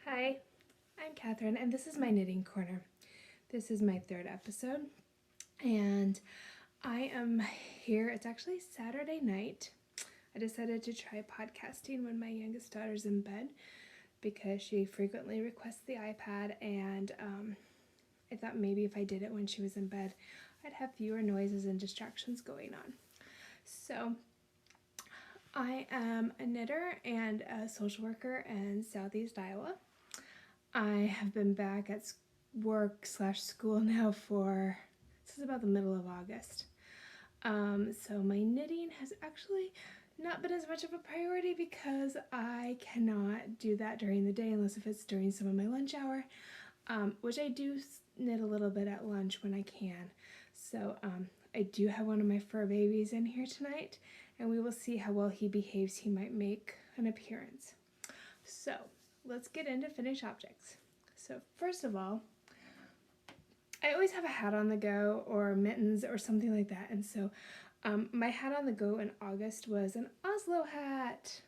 Hi, I'm Katherine, and this is my knitting corner. This is my third episode, and I am here. It's actually Saturday night. I decided to try podcasting when my youngest daughter's in bed because she frequently requests the iPad, and I thought maybe if I did it when she was in bed, I'd have fewer noises and distractions going on. So, I am a knitter and a social worker in Southeast Iowa. I have been back at work/school now since about the middle of August. So my knitting has actually not been as much of a priority because I cannot do that during the day unless if it's during some of my lunch hour, which I do knit a little bit at lunch when I can. So I do have one of my fur babies in here tonight, and we will see how well he behaves. He might make an appearance. So let's get into finished objects. So first of all, I always have a hat on the go or mittens or something like that. And so my hat on the go in August was an Oslo hat,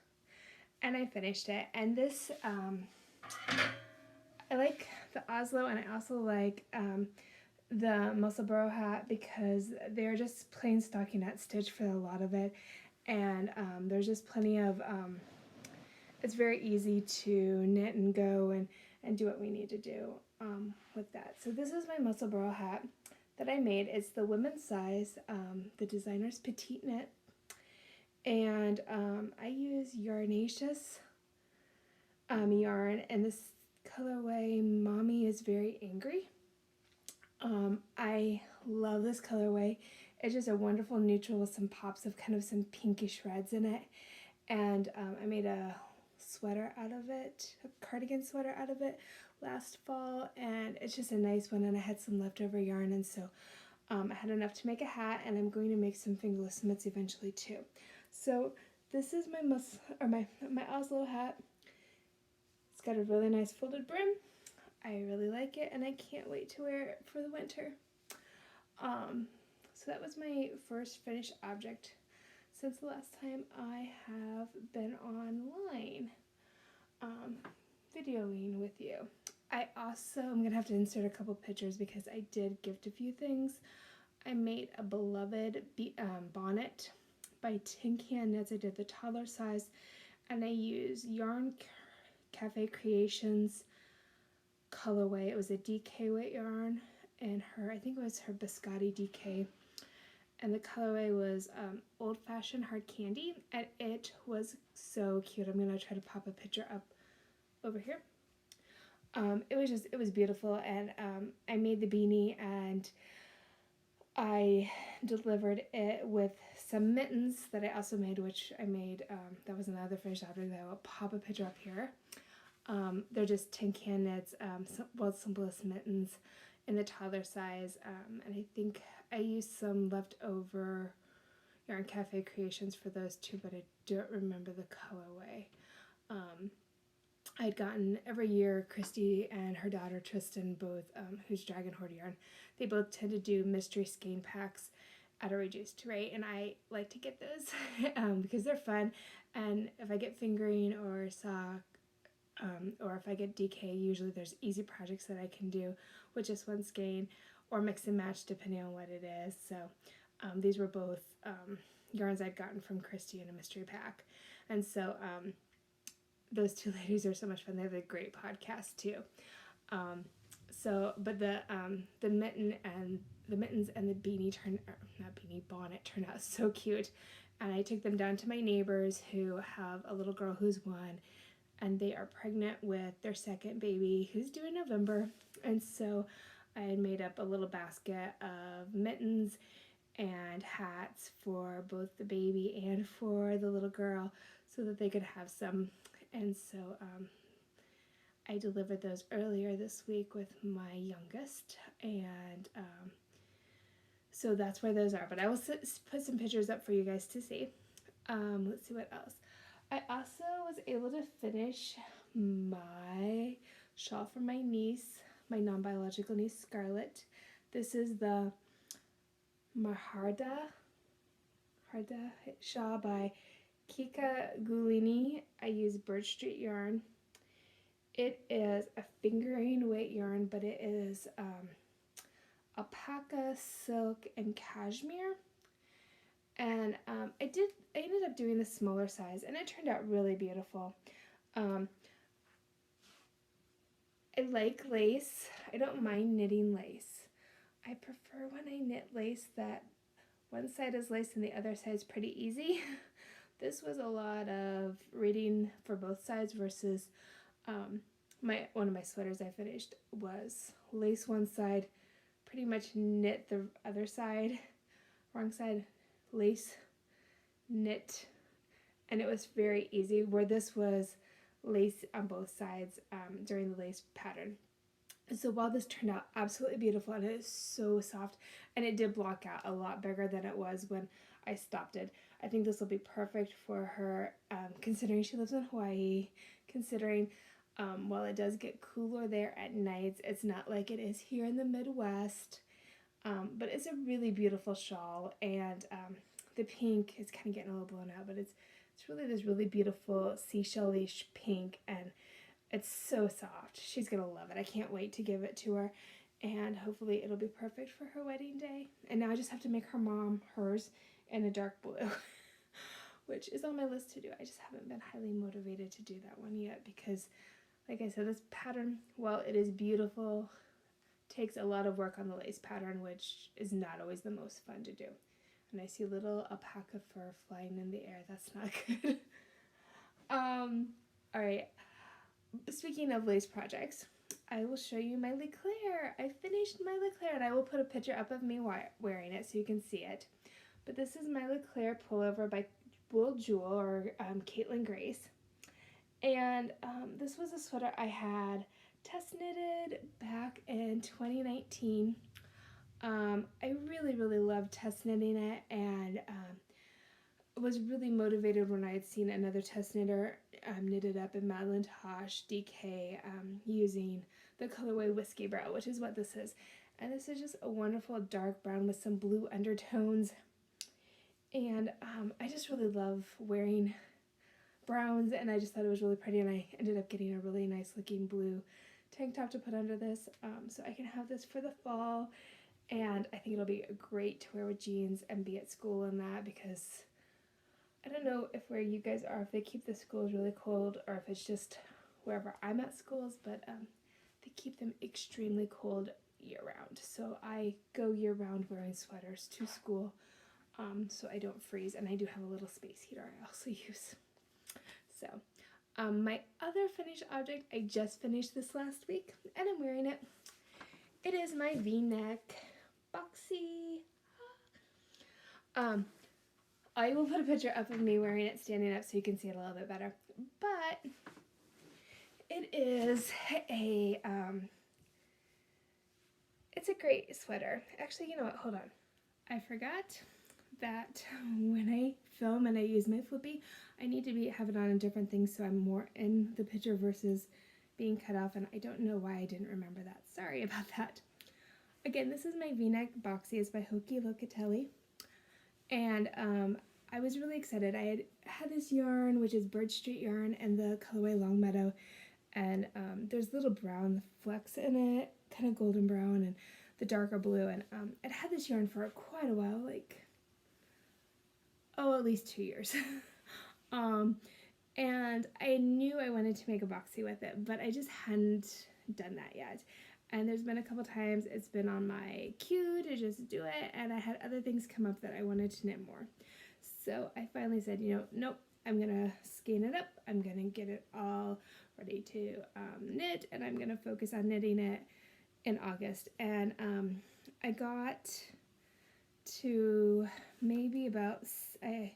and I finished it. And this, I like the Oslo, and I also like the Musselburgh hat because they're just plain stockinette stitch for a lot of it. And there's just plenty of, it's very easy to knit and go and do what we need to do with that. So this is my Musselburgh hat that I made. It's the women's size, the designer's petite knit, and I use Yarnaceous yarn, and this colorway Mommy is very angry. I love this colorway. It's just a wonderful neutral with some pops of kind of some pinkish reds in it, and I made a sweater out of it, a cardigan sweater out of it last fall, and it's just a nice one, and I had some leftover yarn, and so I had enough to make a hat, and I'm going to make some fingerless mitts eventually too. So this is my Oslo hat. It's got a really nice folded brim. I really like it, and I can't wait to wear it for the winter. So that was my first finished object since the last time I have been online videoing with you. I also am going to have to insert a couple pictures because I did gift a few things. I made a beloved bonnet by Tin Can Knits. I did the toddler size, and I used Yarn Cafe Creations colorway. It was a DK weight yarn, and I think it was her Biscotti DK, and the colorway was Old Fashioned Hard Candy, and it was so cute. I'm going to try to pop a picture up over here. It was beautiful, and I made the beanie, and I delivered it with some mittens that I also made, which I made, that was another finished object that I will pop a picture up here. They're just Tin Can Knits, simplest mittens in the toddler size, and I think I used some leftover Yarn Cafe Creations for those too, but I don't remember the colorway. I'd gotten every year Christy and her daughter Tristan, both who's Dragon Horde Yarn, they both tend to do mystery skein packs at a reduced rate, and I like to get those because they're fun. And if I get fingering or sock, or if I get DK, usually there's easy projects that I can do with just one skein or mix and match depending on what it is. So these were both yarns I'd gotten from Christy in a mystery pack, and so those two ladies are so much fun. They have a great podcast too. But the mittens and the bonnet turned out so cute, and I took them down to my neighbors who have a little girl who's 1, and they are pregnant with their second baby who's due in November, and so I had made up a little basket of mittens and hats for both the baby and for the little girl so that they could have some. And so I delivered those earlier this week with my youngest, and so that's where those are. But I will put some pictures up for you guys to see. Let's see what else. I also was able to finish my shawl for my niece, my non-biological niece Scarlett. This is the Maharda shawl by Kika Gulini. I use Birch Street yarn. It is a fingering weight yarn, but it is alpaca, silk, and cashmere. And I ended up doing the smaller size, and it turned out really beautiful. Um, I like lace. I don't mind knitting lace. I prefer when I knit lace that one side is lace and the other side is pretty easy. This was a lot of reading for both sides versus one of my sweaters I finished was lace one side, pretty much knit the other side, wrong side, lace, knit, and it was very easy, where this was lace on both sides during the lace pattern. So while this turned out absolutely beautiful, and it is so soft, and it did block out a lot bigger than it was when I stopped it, I think this will be perfect for her, considering she lives in Hawaii, considering while it does get cooler there at nights, it's not like it is here in the Midwest, but it's a really beautiful shawl, and the pink is kind of getting a little blown out, but it's really this really beautiful seashell-ish pink, and it's so soft. She's gonna love it. I can't wait to give it to her, and hopefully it'll be perfect for her wedding day. And now I just have to make her mom hers in a dark blue, which is on my list to do. I just haven't been highly motivated to do that one yet because, like I said, this pattern, while it is beautiful, takes a lot of work on the lace pattern, which is not always the most fun to do. And I see little alpaca fur flying in the air. That's not good. All right. Speaking of lace projects, I will show you my Leclerc. I finished my Leclerc, and I will put a picture up of me wearing it so you can see it. But this is my Leclerc pullover by Will Jewel, or Caitlin Grace. And this was a sweater I had test knitted back in 2019. I really, really loved test knitting it, and was really motivated when I had seen another test knitter knitted up in Madeline Tosh DK using the colorway Whiskey Brown, which is what this is. And this is just a wonderful dark brown with some blue undertones. And I just really love wearing browns, and I just thought it was really pretty, and I ended up getting a really nice looking blue tank top to put under this, so I can have this for the fall, and I think it'll be great to wear with jeans and be at school in that, because I don't know if where you guys are, if they keep the schools really cold, or if it's just wherever I'm at schools, but they keep them extremely cold year round, so I go year round wearing sweaters to school, so I don't freeze, and I do have a little space heater I also use. So, my other finished object, I just finished this last week, and I'm wearing it. It is my V-neck boxy. I will put a picture up of me wearing it standing up so you can see it a little bit better. But it is it's a great sweater. Actually, you know what? Hold on. I forgot that when I film and I use my flippy, I need to have it on a different thing so I'm more in the picture versus being cut off, and I don't know why I didn't remember that. Sorry about that. Again, this is my V-neck boxy. It's by Hoki Locatelli, and I was really excited. I had this yarn, which is Bird Street yarn, and the colorway Longmeadow, and there's little brown flecks in it, kind of golden brown, and the darker blue, and I'd had this yarn for quite a while, like at least 2 years. And I knew I wanted to make a boxy with it, but I just hadn't done that yet. And there's been a couple times it's been on my queue to just do it, and I had other things come up that I wanted to knit more. So I finally said, nope, I'm gonna scan it up. I'm gonna get it all ready to knit, and I'm gonna focus on knitting it in August. And I got to maybe about, I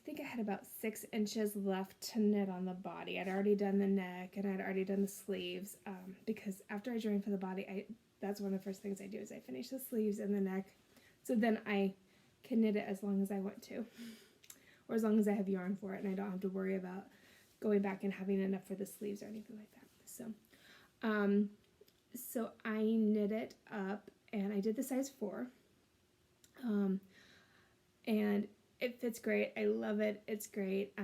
think I had about 6 inches left to knit on the body. I'd already done the neck, and I'd already done the sleeves, because after I join for the body, that's one of the first things I do is I finish the sleeves and the neck, so then I can knit it as long as I want to, or as long as I have yarn for it, and I don't have to worry about going back and having enough for the sleeves or anything like that. So I knit it up, and I did the size 4, and it fits great. I love it. It's great.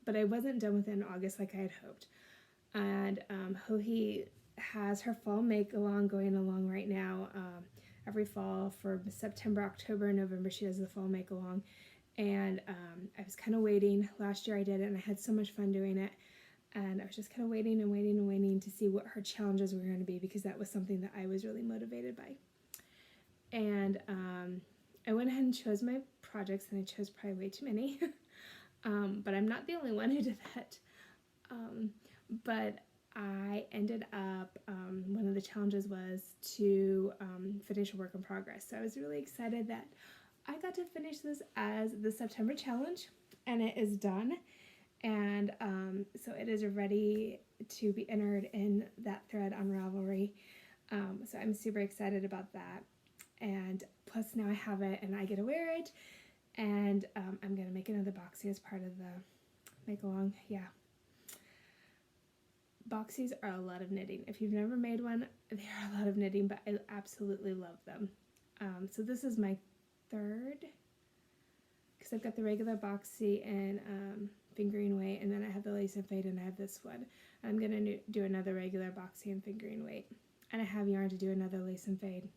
but I wasn't done with it in August like I had hoped. And Hohi has her fall make-along going along right now. Every fall for September, October, and November, she does the fall make-along. And I was kind of waiting. Last year I did it, and I had so much fun doing it. And I was just kind of waiting and waiting and waiting to see what her challenges were going to be, because that was something that I was really motivated by. And I went ahead and chose my projects, and I chose probably way too many. But I'm not the only one who did that. But I ended up, one of the challenges was to finish a work in progress. So I was really excited that I got to finish this as the September challenge, and it is done. And so it is ready to be entered in that thread on Ravelry. So I'm super excited about that. And plus now I have it and I get to wear it. And I'm going to make another boxy as part of the make-along. Yeah. Boxies are a lot of knitting. If you've never made one, they are a lot of knitting, but I absolutely love them. So this is my third, because I've got the regular boxy and fingering weight, and then I have the lace and fade, and I have this one. I'm going to do another regular boxy and fingering weight, and I have yarn to do another lace and fade.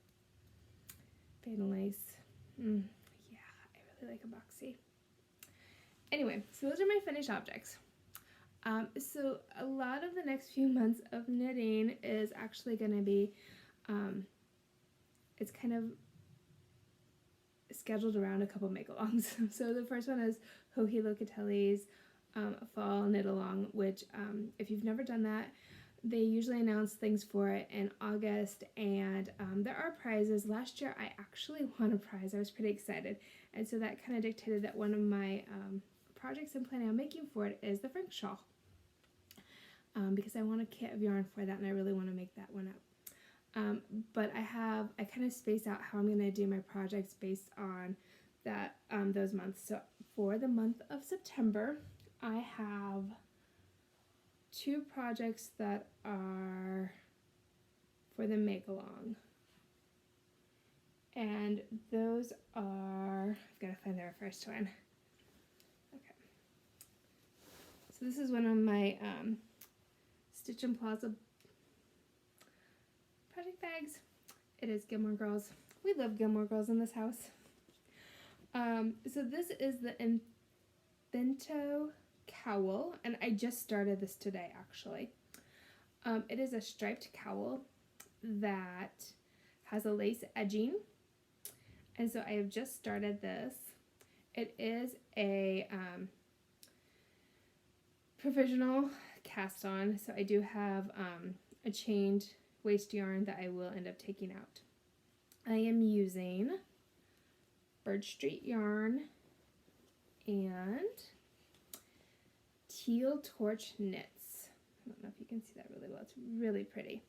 Fade and lace. Yeah, I really like a boxy. Anyway, so those are my finished objects. So a lot of the next few months of knitting is actually going to be, it's kind of scheduled around a couple make-alongs. So the first one is Hohi Locatelli's Fall Knit Along, which if you've never done that, they usually announce things for it in August, and there are prizes. Last year I actually won a prize. I was pretty excited, and so that kind of dictated that one of my projects I'm planning on making for it is the French shawl, because I want a kit of yarn for that, and I really want to make that one up. But I kind of space out how I'm going to do my projects based on that those months. So for the month of September, I have 2 projects that are for the make-along. And those are, I've got to find the first one. Okay. So this is one of my Stitch and Plaza project bags. It is Gilmore Girls. We love Gilmore Girls in this house. So this is the Bento cowl, and I just started this today actually. It is a striped cowl that has a lace edging, and so I have just started this. It is a provisional cast on, so I do have a chained waste yarn that I will end up taking out. I am using Birch Street yarn and Teal Torch knits. I don't know if you can see that really well. It's really pretty.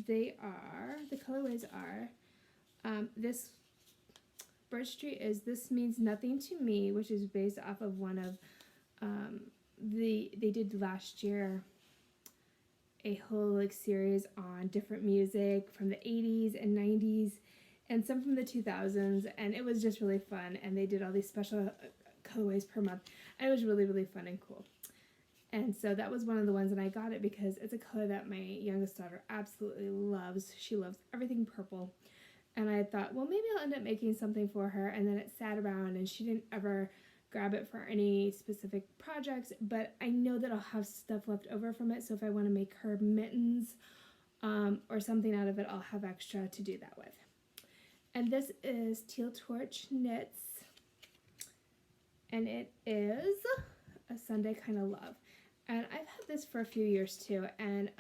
They are, the colorways are, this Birch Street is This Means Nothing to Me, which is based off of one of, they did last year a whole like series on different music from the 80s and 90s and some from the 2000s, and it was just really fun, and they did all these special colorways per month, and it was really, really fun and cool. And so that was one of the ones, and I got it because it's a color that my youngest daughter absolutely loves. She loves everything purple, and I thought, well, maybe I'll end up making something for her, and then it sat around, and she didn't ever grab it for any specific projects, but I know that I'll have stuff left over from it, so if I want to make her mittens or something out of it, I'll have extra to do that with. And this is Teal Torch Knits, and it is a Sunday Kind of Love. And I've had this for a few years too, and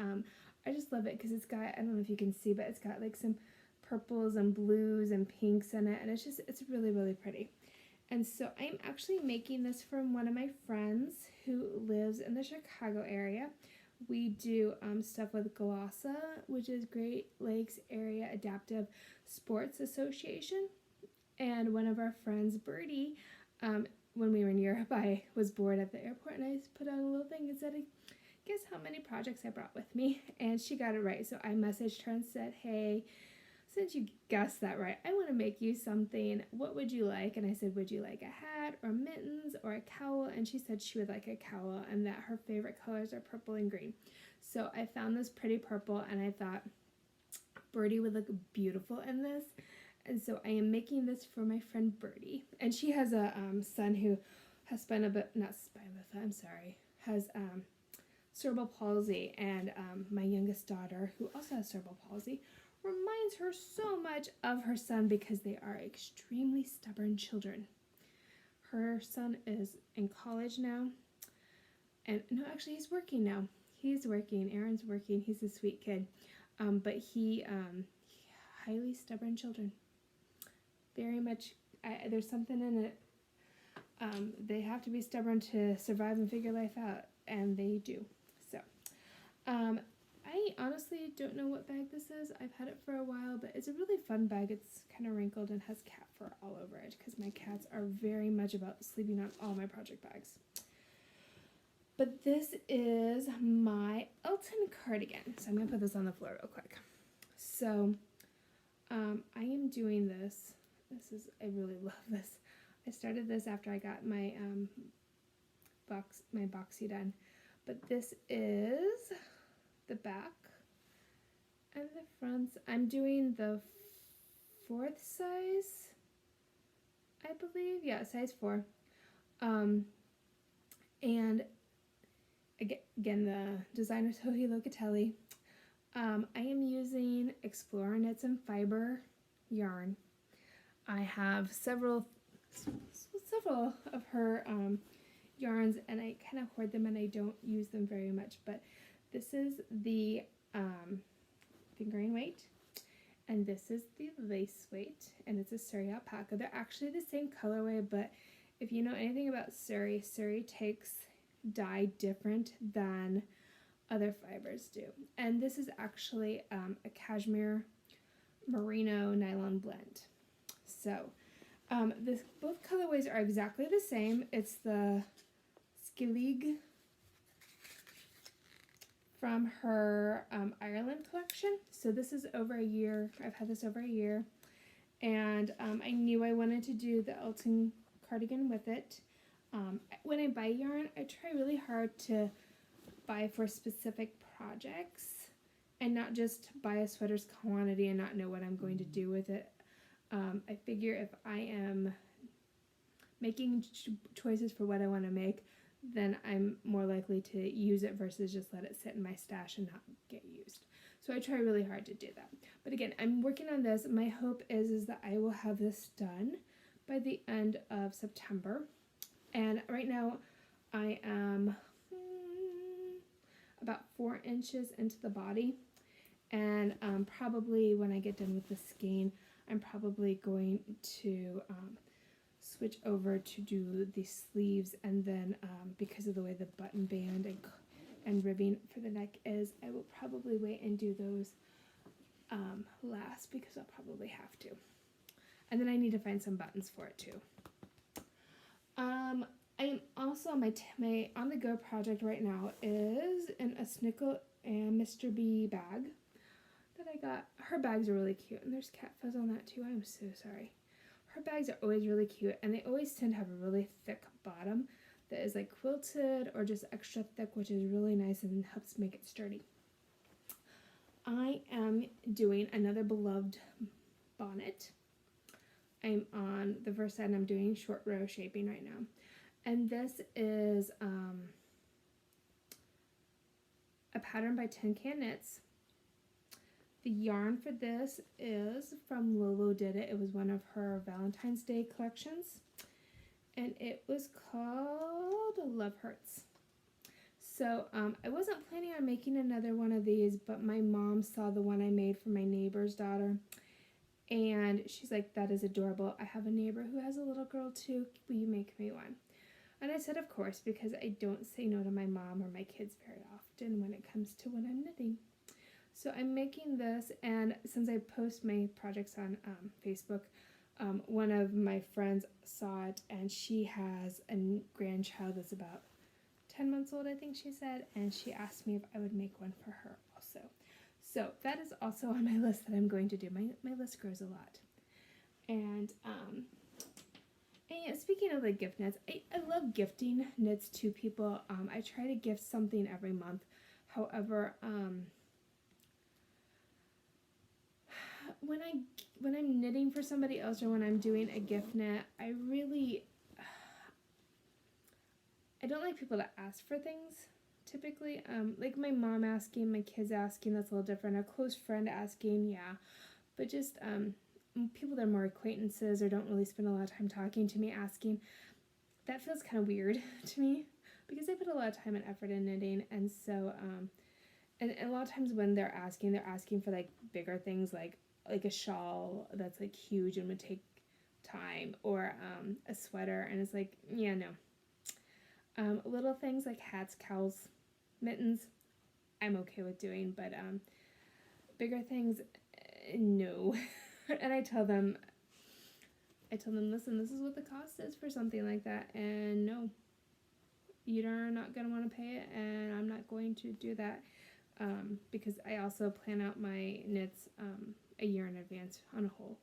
I just love it because it's got, I don't know if you can see, but it's got like some purples and blues and pinks in it, and it's really, really pretty. And so I'm actually making this from one of my friends who lives in the Chicago area. We do stuff with Glossa, which is Great Lakes Area Adaptive Sports Association. And one of our friends, Birdie, when we were in Europe, I was bored at the airport, and I put out a little thing and said, guess how many projects I brought with me? And she got it right. So I messaged her and said, hey, since you guessed that right, I want to make you something. What would you like? And I said, would you like a hat or mittens or a cowl? And she said she would like a cowl and that her favorite colors are purple and green. So I found this pretty purple and I thought Birdie would look beautiful in this. And so I am making this for my friend Birdie. And she has a son who has has cerebral palsy. And my youngest daughter, who also has cerebral palsy, reminds her so much of her son because they are extremely stubborn children. Her son is in college now. And no, actually he's working now. He's working. Aaron's working. He's a sweet kid. But he highly stubborn children. Very much, there's something in it. They have to be stubborn to survive and figure life out, and they do. So, I honestly don't know what bag this is. I've had it for a while, but it's a really fun bag. It's kind of wrinkled and has cat fur all over it because my cats are very much about sleeping on all my project bags. But this is my Elton cardigan. So I'm going to put this on the floor real quick. So I am doing this. I really love this. I started this after I got my boxy done. But this is the back and the fronts. I'm doing the 4th size, I believe. Yeah, size 4. And again, the designer Tohi Locatelli. I am using Explorer Knits and Fiber yarn. I have several of her yarns, and I kind of hoard them and I don't use them very much, but this is the fingering weight, and this is the lace weight, and it's a Surrey alpaca. They're actually the same colorway, but if you know anything about Surrey takes dye different than other fibers do. And this is actually a cashmere merino nylon blend. So both colorways are exactly the same. It's the Skillig from her Ireland collection. So this is over a year. I've had this over a year. And I knew I wanted to do the Elton cardigan with it. When I buy yarn, I try really hard to buy for specific projects and not just buy a sweater's quantity and not know what I'm going to do with it. I figure if I am making choices for what I want to make, then I'm more likely to use it versus just let it sit in my stash and not get used. So I try really hard to do that. But again, I'm working on this. My hope is that I will have this done by the end of September. And right now I am about 4 inches into the body. And probably when I get done with the skein, I'm probably going to switch over to do the sleeves, and then because of the way the button band and ribbing for the neck is, I will probably wait and do those last because I'll probably have to. And then I need to find some buttons for it too. I am also, my on-the-go project right now is in a Snickle and Mr. B bag that I got. Her bags are really cute, and there's cat fuzz on that too. I'm so sorry. Her bags are always really cute, and they always tend to have a really thick bottom that is like quilted or just extra thick, which is really nice and helps make it sturdy. I am doing another beloved bonnet. I'm on the first side, and I'm doing short row shaping right now. And this is a pattern by Tin Can Knits. The yarn for this is from Lolo Did It. It was one of her Valentine's Day collections. And it was called Love Hurts. So I wasn't planning on making another one of these, but my mom saw the one I made for my neighbor's daughter. And she's like, that is adorable. I have a neighbor who has a little girl too. Will you make me one? And I said, of course, because I don't say no to my mom or my kids very often when it comes to when I'm knitting. So I'm making this, and since I post my projects on Facebook, one of my friends saw it, and she has a grandchild that's about 10 months old, I think she said, and she asked me if I would make one for her also. So that is also on my list that I'm going to do. My list grows a lot. And yeah, speaking of like gift knits, I love gifting knits to people. I try to gift something every month. However, when I'm knitting for somebody else or when I'm doing a gift knit, I don't like people to ask for things typically. Like my mom asking, my kids asking, that's a little different. A close friend asking, yeah. But just people that are more acquaintances or don't really spend a lot of time talking to me asking, that feels kind of weird to me because I put a lot of time and effort in knitting. And so, and a lot of times when they're asking for like bigger things like a shawl that's like huge and would take time, or a sweater, and it's like, yeah, no. Little things like hats, cowls, mittens, I'm okay with doing, but bigger things, no. And I tell them, listen, this is what the cost is for something like that, and no, you're not going to want to pay it, and I'm not going to do that, because I also plan out my knits a year in advance on a whole.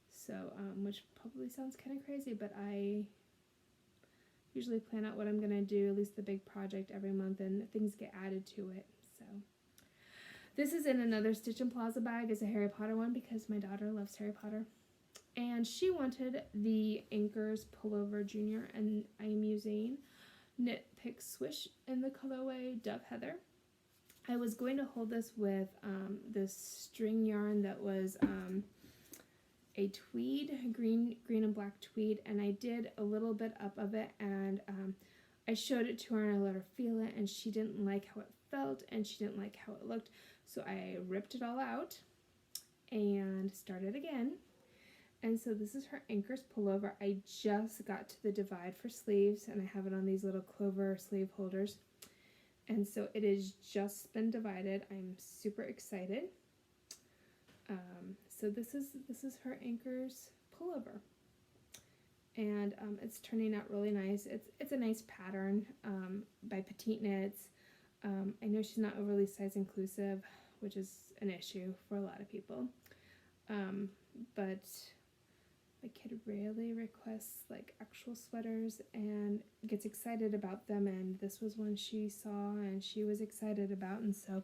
So, which probably sounds kind of crazy, but I usually plan out what I'm going to do, at least the big project, every month, and things get added to it. So this is in another Stitch and Plaza bag. It's a Harry Potter one because my daughter loves Harry Potter. And she wanted the Anchors Pullover Junior, and I'm using Knit Pick Swish in the colorway Dove Heather. I was going to hold this with this string yarn that was a tweed, green and black tweed, and I did a little bit up of it, and I showed it to her and I let her feel it, and she didn't like how it felt and she didn't like how it looked, so I ripped it all out and started again. And so this is her Anchors pullover. I just got to the divide for sleeves, and I have it on these little clover sleeve holders, and so it has just been divided. I'm super excited. So this is her Anchors pullover, and it's turning out really nice. It's a nice pattern by Petite Knits. I know she's not overly size inclusive, which is an issue for a lot of people, but my kid rarely requests like actual sweaters and gets excited about them, and this was one she saw and she was excited about, and so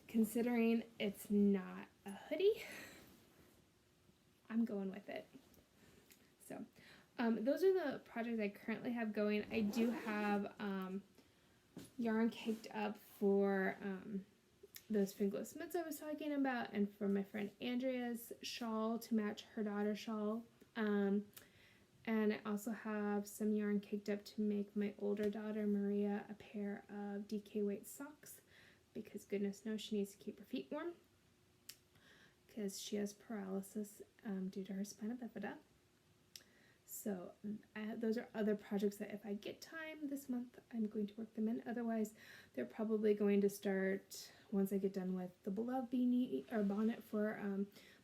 considering it's not a hoodie, I'm going with it. So those are the projects I currently have going. I do have yarn caked up for those fingerless mitts I was talking about, and for my friend Andrea's shawl to match her daughter's shawl. And I also have some yarn caked up to make my older daughter Maria a pair of DK weight socks, because goodness knows she needs to keep her feet warm because she has paralysis due to her spina bifida. So those are other projects that if I get time this month, I'm going to work them in. Otherwise, they're probably going to start once I get done with the beloved beanie or bonnet for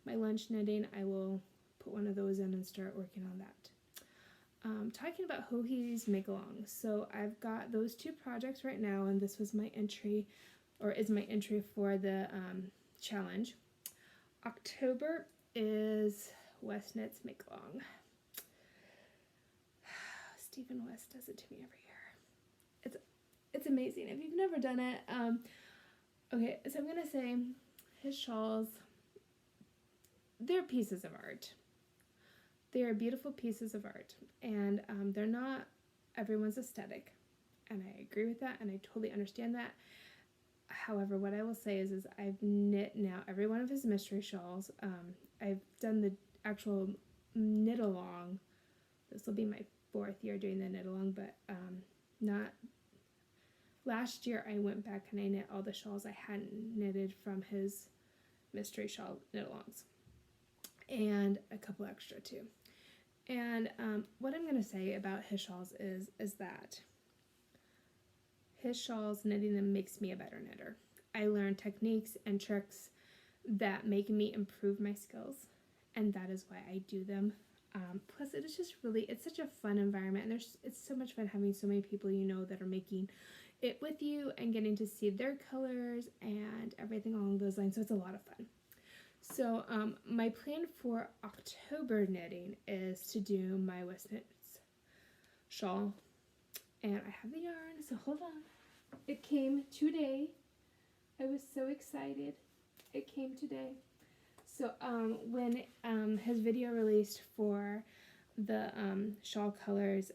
my lunch knitting. I will put one of those in and start working on that. Talking about Hohi's make-alongs. So I've got those two projects right now, and this was my entry, or is my entry for the challenge. October is West Knits Make-Along. Stephen West does it to me every year. It's amazing. If you've never done it, okay, so I'm gonna say his shawls, they're pieces of art. They are beautiful pieces of art, and they're not everyone's aesthetic, and I agree with that, and I totally understand that. However, what I will say is I've knit now every one of his mystery shawls. I've done the actual knit along. This will be my 4th year doing the knit along, but not. Last year I went back and I knit all the shawls I hadn't knitted from his mystery shawl knit alongs, and a couple extra too. And what I'm going to say about his shawls is that his shawls, knitting them makes me a better knitter. I learn techniques and tricks that make me improve my skills, and that is why I do them. Plus, it is just really, it's such a fun environment, and it's so much fun having so many people you know that are making it with you and getting to see their colors and everything along those lines. So it's a lot of fun. So my plan for October knitting is to do my West Knits shawl. And I have the yarn, so hold on. It came today. I was so excited. It came today. So when his video released for the shawl colors,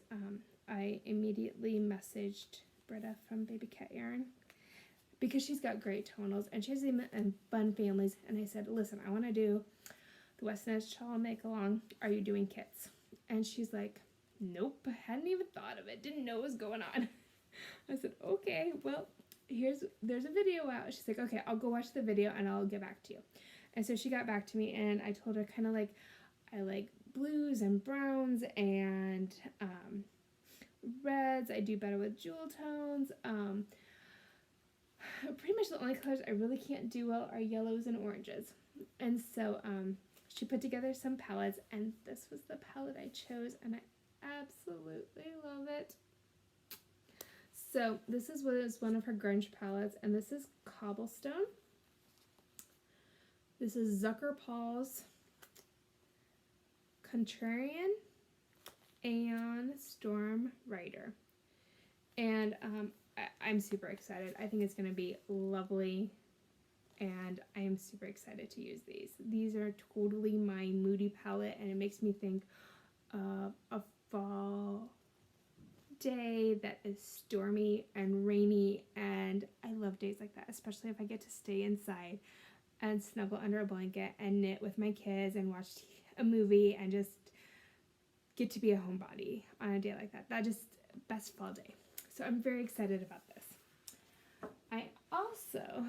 I immediately messaged Britta from Baby Cat Yarn because she's got great tonals and she has them in fun families. And I said, listen, I want to do the West Knits shawl make along. Are you doing kits? And she's like, nope, hadn't even thought of it. Didn't know what was going on. I said, okay, well, there's a video out. She's like, okay, I'll go watch the video and I'll get back to you. And so she got back to me and I told her kind of like, I like blues and browns and reds. I do better with jewel tones. Pretty much the only colors I really can't do well are yellows and oranges. And so she put together some palettes and this was the palette I chose and I absolutely love it. So this is one of her grunge palettes, and this is Cobblestone. This is Zucker Paul's Contrarian and Storm Rider. And I'm super excited. I think it's going to be lovely, and I am super excited to use these. These are totally my moody palette, and it makes me think of a fall day that is stormy and rainy, and I love days like that, especially if I get to stay inside and snuggle under a blanket and knit with my kids and watch a movie and just get to be a homebody on a day like that. That just best fall day. So I'm very excited about this.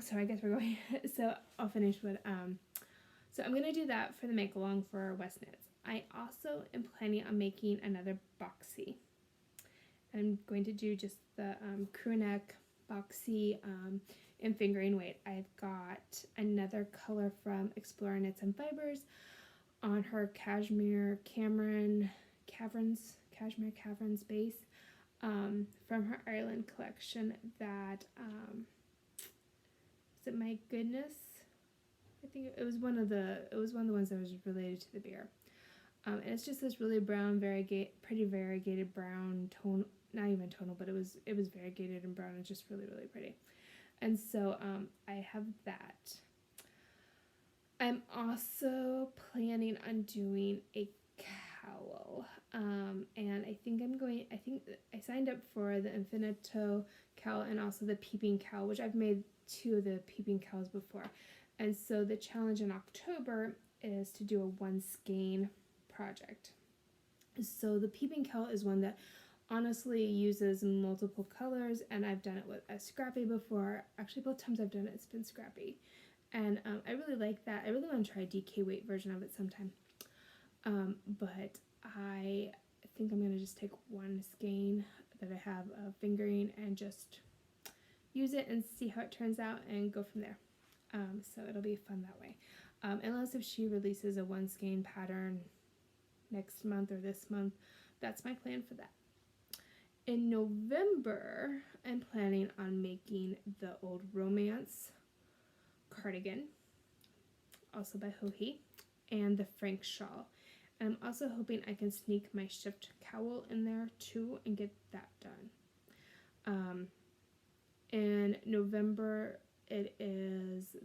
So I guess we're going, so I'll finish with, so I'm going to do that for the make along for West Knits. I also am planning on making another boxy. I'm going to do just the crew neck boxy in fingering weight. I've got another color from Explorer Knits and Fibers on her Cashmere Caverns base from her Ireland collection that is it My Goodness? I think it was one of the ones that was related to the beer. And it's just this really brown, pretty variegated brown tone, not even tonal, but it was variegated and brown and just really, really pretty. And so I have that. I'm also planning on doing a cowl. And I think I signed up for the Infinito cowl and also the peeping cowl, which I've made 2 of the peeping cowls before. And so the challenge in October is to do a 1 skein project. So the peeping cowl is one that honestly uses multiple colors, and I've done it with a scrappy before. Actually, both times I've done it, it's been scrappy. And I really like that. I really want to try a DK weight version of it sometime. But I think I'm going to just take 1 skein that I have fingering and just use it and see how it turns out and go from there. So it'll be fun that way. Unless if she releases a 1 skein pattern next month or this month, that's my plan for that. In November, I'm planning on making the Old Romance cardigan, also by Hohi, and the Frank shawl. And I'm also hoping I can sneak my shift cowl in there too and get that done. In November, it is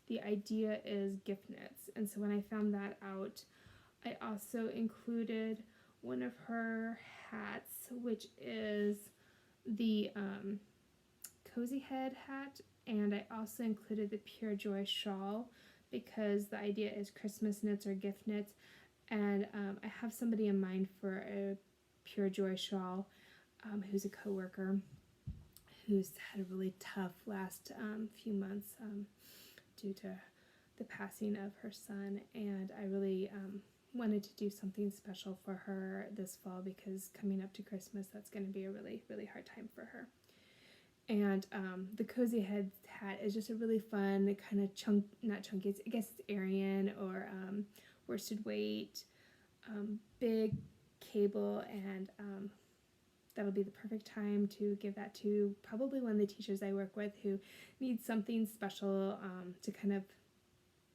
the idea is gift knits, and so when I found that out, I also included one of her hats, which is the Cozy Head hat, and I also included the Pure Joy shawl because the idea is Christmas knits or gift knits, and I have somebody in mind for a Pure Joy shawl who's a coworker who's had a really tough last few months due to the passing of her son, and I really wanted to do something special for her this fall because coming up to Christmas, that's going to be a really, really hard time for her. And the Cozy Head hat is just a really fun kind of not chunky, I guess it's Aryan or worsted weight big cable, and that'll be the perfect time to give that to probably one of the teachers I work with who needs something special to kind of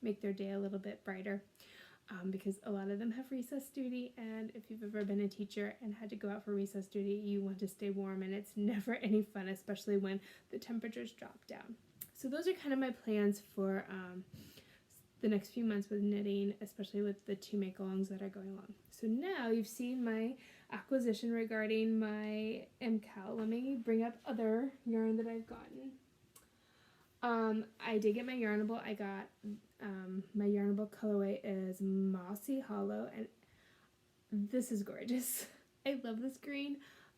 make their day a little bit brighter. Because a lot of them have recess duty, and if you've ever been a teacher and had to go out for recess duty, you want to stay warm, and it's never any fun, especially when the temperatures drop down. So those are kind of my plans for the next few months with knitting, especially with the 2 make-alongs that are going along. So now you've seen my acquisition regarding my MCAL. Let me bring up other yarn that I've gotten. I did get my Yarnable. I got my Yarnable colorway is Mossy Hollow, and this is gorgeous. I love this green.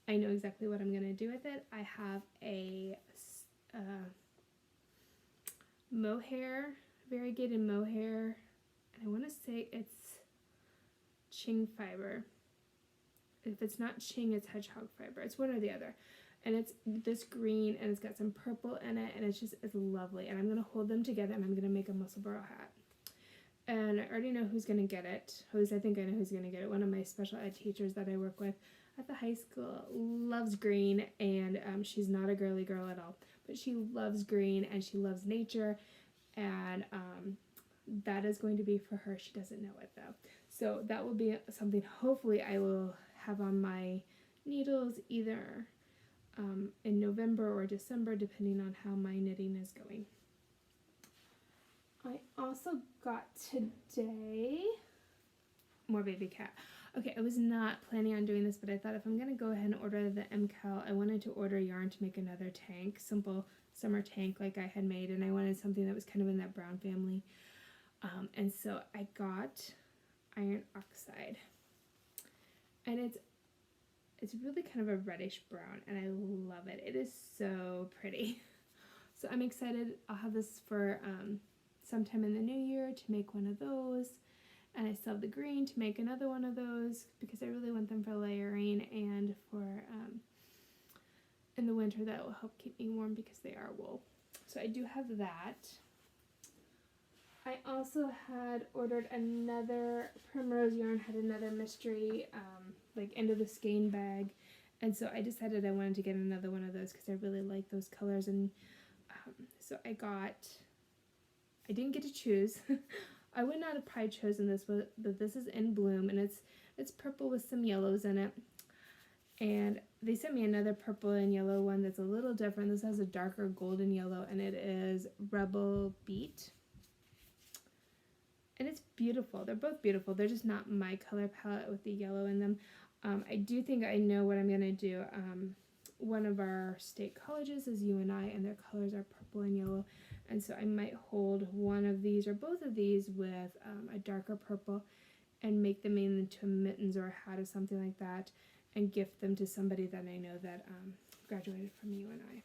I know exactly what I'm going to do with it. I have a mohair, variegated mohair, and I want to say it's Ching fiber. If it's not Ching, it's hedgehog fiber. It's one or the other. And it's this green, and it's got some purple in it, and it's lovely. And I'm going to hold them together, and I'm going to make a Musselburgh hat. And I already know who's going to get it. At least I think I know who's going to get it. One of my special ed teachers that I work with at the high school loves green, and she's not a girly girl at all. But she loves green, and she loves nature, and that is going to be for her. She doesn't know it, though. So that will be something hopefully I will have on my needles either in November or December, depending on how my knitting is going. I also got today more baby cat. Okay, I was not planning on doing this, but I thought if I'm going to go ahead and order the MCAL, I wanted to order yarn to make another tank, simple summer tank like I had made, and I wanted something that was kind of in that brown family. And so I got iron oxide, and it's really kind of a reddish brown, and I love it. It is so pretty. So I'm excited. I'll have this for sometime in the new year to make one of those, and I still have the green to make another one of those because I really want them for layering and for in the winter. That will help keep me warm because they are wool. So I do have that. I also had ordered another Primrose yarn, had another mystery like end of the skein bag, and so I decided I wanted to get another one of those because I really like those colors, and so I didn't get to choose. I would not have probably chosen this, but this is in Bloom, and it's purple with some yellows in it, and they sent me another purple and yellow one that's a little different. This has a darker golden yellow, and it is Rebel Beat. And it's beautiful. They're both beautiful. They're just not my color palette with the yellow in them. I do think I know what I'm going to do. One of our state colleges is UNI, and their colors are purple and yellow. And so I might hold one of these or both of these with a darker purple and make them into mittens or a hat or something like that and gift them to somebody that I know that graduated from UNI.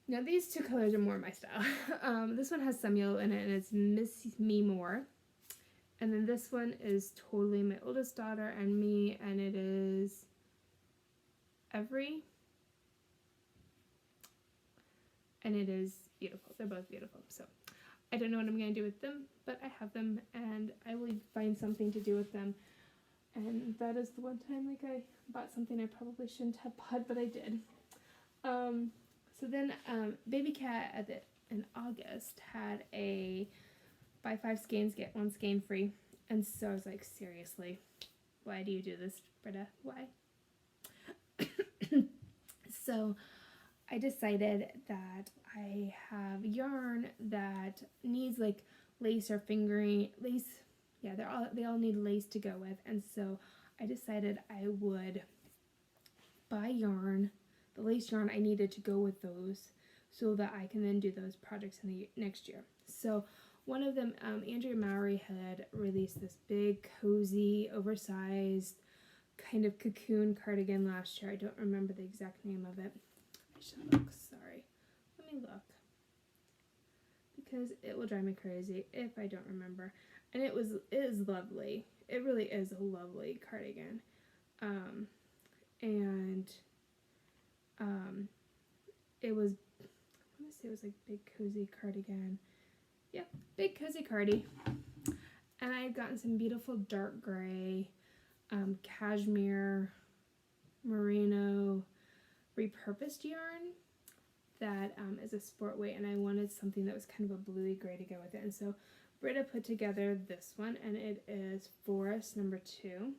Now these 2 colors are more my style. This one has some yellow in it, and it's Miss Me More. And then this one is totally my oldest daughter and me, and it is Every. And it is beautiful. They're both beautiful. So I don't know what I'm going to do with them, but I have them, and I will find something to do with them. And that is the one time like I bought something I probably shouldn't have bought, but I did. So then Baby Cat in August had a buy 5 skeins, get 1 skein free. And so I was like, seriously, why do you do this, Britta? Why? So I decided that I have yarn that needs like lace or fingering, lace. Yeah, they all need lace to go with. And so I decided I would buy yarn, the lace yarn I needed to go with those, so that I can then do those projects in the next year. So one of them, Andrea Mowry had released this big, cozy, oversized kind of cocoon cardigan last year. I don't remember the exact name of it. I should look, sorry. Let me look. Because it will drive me crazy if I don't remember. And it is lovely. It really is a lovely cardigan. It was, I want to say it was like big cozy cardigan. Yeah, big cozy cardi. And I had gotten some beautiful dark gray, cashmere, merino, repurposed yarn that is a sport weight, and I wanted something that was kind of a bluey gray to go with it. And so Britta put together this one, and it is Forest number 2.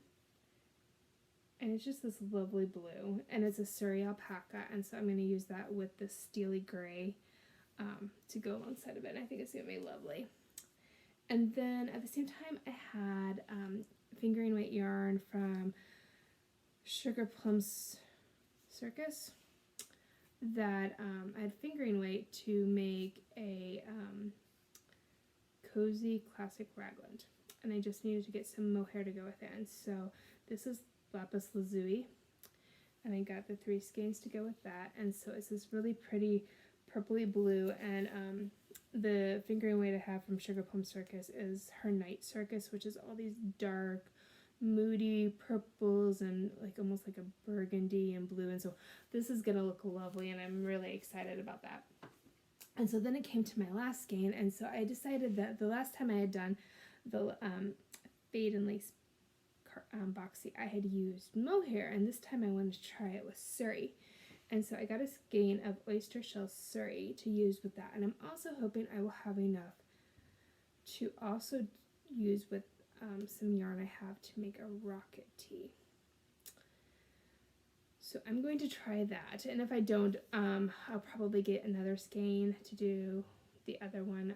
And it's just this lovely blue, and it's a Surrey alpaca, and so I'm going to use that with this steely gray to go alongside of it, and I think it's going to be lovely. And then at the same time, I had fingering weight yarn from Sugar Plums Circus that I had fingering weight to make a cozy classic raglan, and I just needed to get some mohair to go with it. And so this is lapis lazuli, and I got the 3 skeins to go with that, and so it's this really pretty purpley blue. And the fingering weight I have from Sugar Plum Circus is her Night Circus, which is all these dark, moody purples and like almost like a burgundy and blue, and so this is gonna look lovely, and I'm really excited about that. And so then it came to my last skein, and so I decided that the last time I had done the fade and lace boxy, I had used mohair, and this time I wanted to try it with Surrey. And so I got a skein of oyster shell Surrey to use with that, and I'm also hoping I will have enough to also use with some yarn I have to make a rocket tee. So I'm going to try that, and if I don't, I'll probably get another skein to do the other one.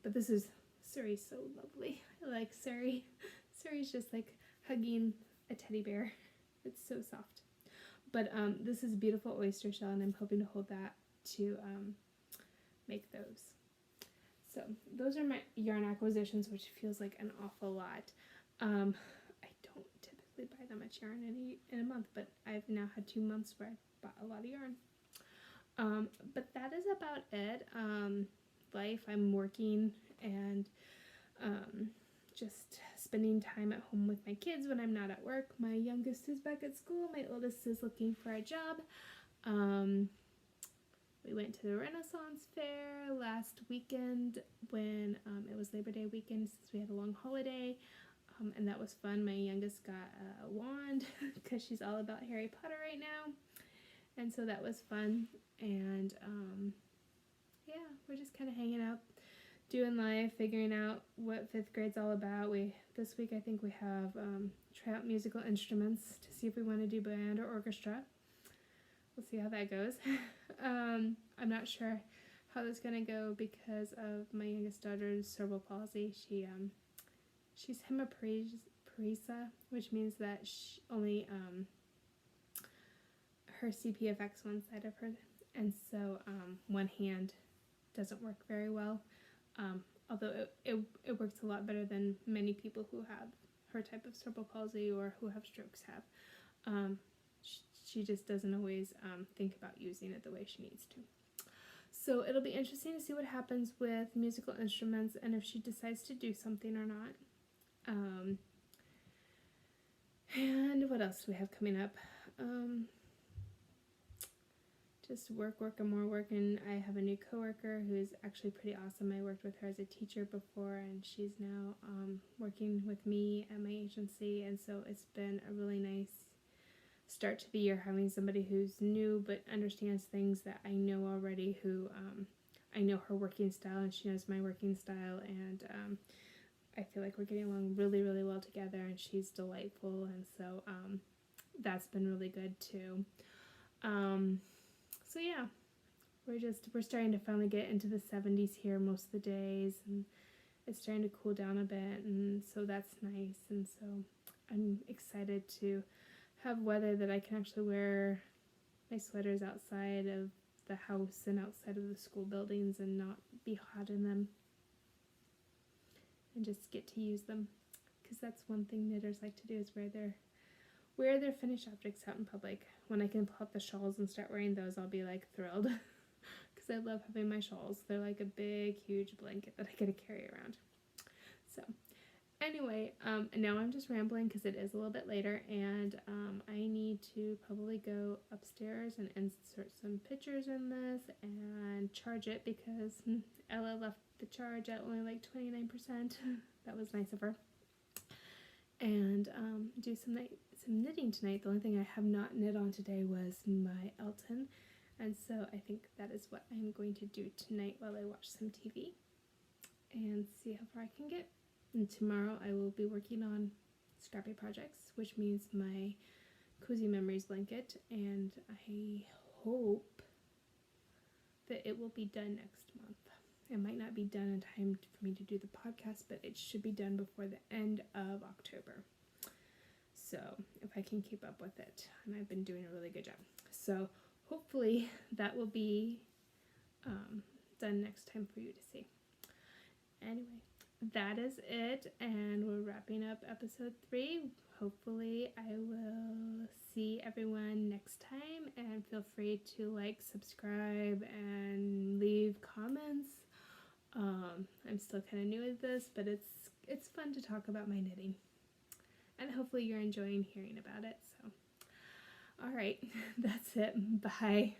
But this is Surrey's so lovely. I like Surrey. Surrey's just like hugging a teddy bear. It's so soft. But this is beautiful oyster shell, and I'm hoping to hold that to make those. So those are my yarn acquisitions, which feels like an awful lot. I don't typically buy that much yarn in a month, but I've now had 2 months where I bought a lot of yarn. But that is about it. Life, I'm working and just spending time at home with my kids when I'm not at work. My youngest is back at school. My oldest is looking for a job. We went to the Renaissance Fair last weekend when it was Labor Day weekend, since we had a long holiday, and that was fun. My youngest got a wand because she's all about Harry Potter right now, and so that was fun. And yeah, we're just kind of hanging out, doing life, figuring out what 5th grade's all about. This week I think we have try out musical instruments to see if we want to do band or orchestra. We'll see how that goes. I'm not sure how that's gonna go because of my youngest daughter's cerebral palsy. She's hemiparesa, which means that only her CP affects one side of her, and so one hand doesn't work very well. Although it works a lot better than many people who have her type of cerebral palsy or who have strokes have. She just doesn't always think about using it the way she needs to. So it'll be interesting to see what happens with musical instruments and if she decides to do something or not. And what else do we have coming up? Just work and more work, and I have a new coworker who's actually pretty awesome. I worked with her as a teacher before, and she's now working with me at my agency, and so it's been a really nice start to the year having somebody who's new but understands things that I know already, who I know her working style and she knows my working style, and I feel like we're getting along really, really well together, and she's delightful, and so that's been really good too. So yeah, we're starting to finally get into the 70s here most of the days, and it's starting to cool down a bit, and so that's nice. And so I'm excited to have weather that I can actually wear my sweaters outside of the house and outside of the school buildings and not be hot in them, and just get to use them, because that's one thing knitters like to do, is wear their finished objects out in public. When I can pull out the shawls and start wearing those, I'll be like thrilled, because I love having my shawls. They're like a big, huge blanket that I get to carry around. So Anyway, now I'm just rambling because it is a little bit later, and I need to probably go upstairs and insert some pictures in this and charge it because Ella left the charge at only like 29%. That was nice of her. And do some knitting tonight. The only thing I have not knit on today was my Elton, and so I think that is what I'm going to do tonight while I watch some TV and see how far I can get. And tomorrow I will be working on scrappy projects, which means my Cozy Memories blanket, and I hope that it will be done next month. It might not be done in time for me to do the podcast, but it should be done before the end of October. So if I can keep up with it, and I've been doing a really good job. So hopefully that will be done next time for you to see. Anyway, that is it, and we're wrapping up episode 3. Hopefully I will see everyone next time, and feel free to like, subscribe, and leave comments. I'm still kind of new at this, but it's fun to talk about my knitting, and hopefully you're enjoying hearing about it. So, all right, that's it. Bye.